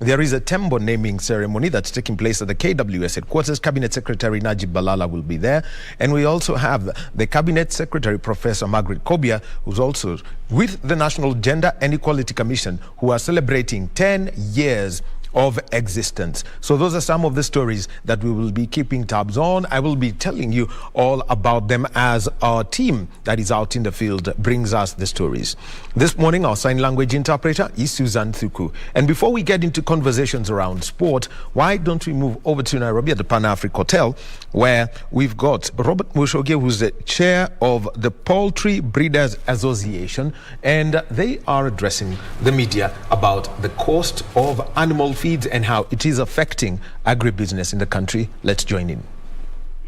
there is a Tembo naming ceremony that's taking place at the KWS headquarters. Cabinet Secretary Najib Balala will be there. And we also have the Cabinet Secretary, Professor Margaret Kobia, who's also with the National Gender and Equality Commission, who are celebrating 10 years of existence. So those are some of the stories that we will be keeping tabs on. I will be telling you all about them as our team that is out in the field brings us the stories. This morning, our sign language interpreter is Susan Thuku. And before we get into conversations around sport, why don't we move over to Nairobi at the Panafric Hotel, where we've got Robert Mushoge, who's the chair of the Poultry Breeders Association, and they are addressing the media about the cost of animal feeds and how it is affecting agribusiness in the country. Let's join in.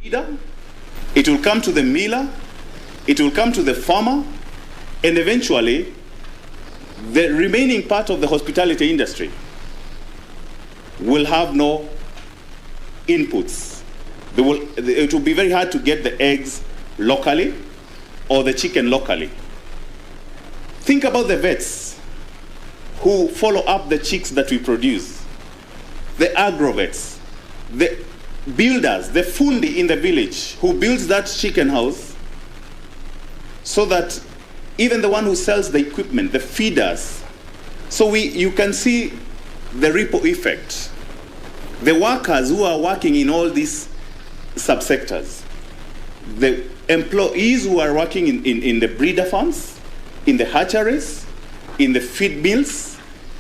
It will come to the miller, it will come to the farmer, and eventually the remaining part of the hospitality industry will have no inputs. It will be very hard to get the eggs locally or the chicken locally. Think about the vets who follow up the chicks that we produce, the agrovets, the builders, the fundi in the village who builds that chicken house, so that even the one who sells the equipment, the feeders. So you can see the ripple effect. The workers who are working in all these subsectors, the employees who are working in the breeder farms, in the hatcheries, in the feed mills,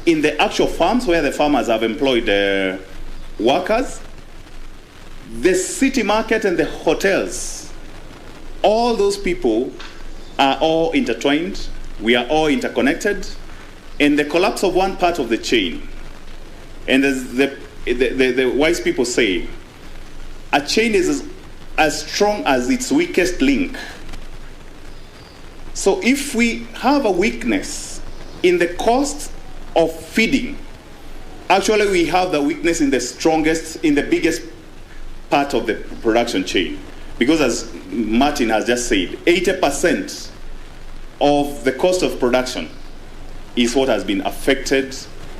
in the actual farms where the farmers have employed workers, the city market and the hotels, all those people are all intertwined. We are all interconnected. And the collapse of one part of the chain, and as the wise people say, a chain is as strong as its weakest link. So if we have a weakness in the cost of feeding, actually we have the weakness in the strongest, in the biggest part of the production chain. Because as Martin has just said, 80% of the cost of production is what has been affected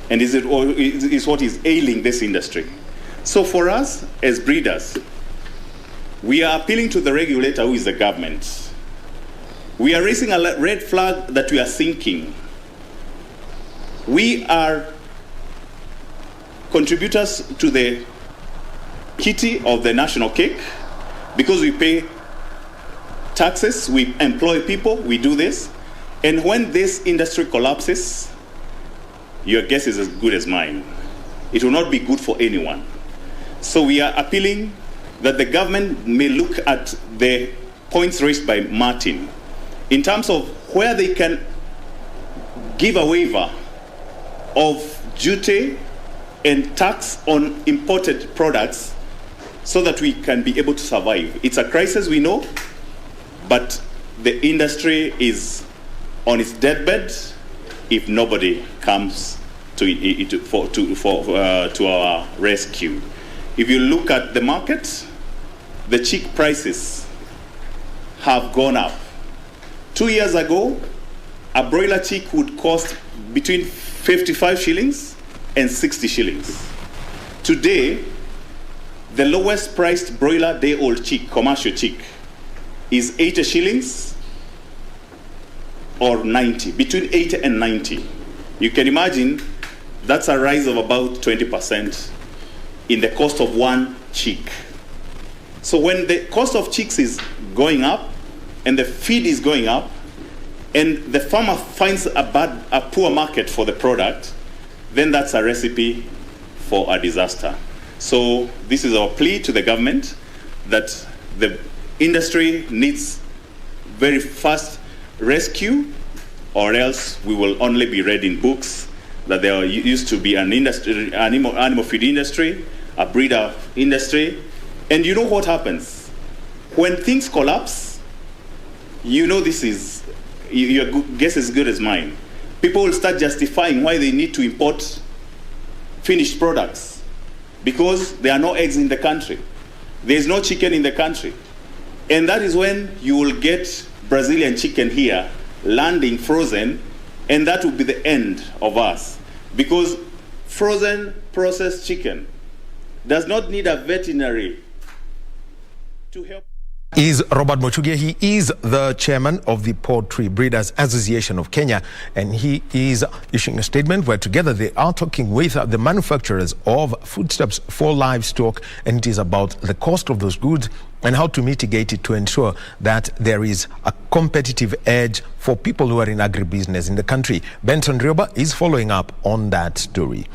and is what is ailing this industry. So for us as breeders, we are appealing to the regulator, who is the government. We are raising a red flag that we are sinking. We are contributors to the kitty of the national cake because we pay taxes, we employ people, we do this. And when this industry collapses, your guess is as good as mine. It will not be good for anyone. So we are appealing that the government may look at the points raised by Martin in terms of where they can give a waiver of duty and tax on imported products so that we can be able to survive. It's a crisis, we know, but the industry is on its deathbed if nobody comes to our rescue. If you look at the market, the chick prices have gone up. 2 years ago, a broiler chick would cost between 55 shillings and 60 shillings. Today, the lowest priced broiler day-old chick, commercial chick, is 80 shillings or 90, between 80 and 90. You can imagine that's a rise of about 20% in the cost of one chick. So when the cost of chicks is going up and the feed is going up and the farmer finds a poor market for the product, then that's a recipe for a disaster. So this is our plea to the government that the industry needs very fast rescue, or else we will only be read in books that there used to be an industry, animal feed industry, a breeder industry. And you know what happens? When things collapse, you know this is, your guess is as good as mine. People will start justifying why they need to import finished products because there are no eggs in the country. There's no chicken in the country. And that is when you will get Brazilian chicken here landing frozen, and that will be the end of us. Because frozen processed chicken does not need a veterinary to help. Is Robert Mochugia. He is the chairman of the Poultry Breeders Association of Kenya, and he is issuing a statement where together they are talking with the manufacturers of foodstuffs for livestock, and it is about the cost of those goods and how to mitigate it to ensure that there is a competitive edge for people who are in agribusiness in the country. Benson Rioba is following up on that story.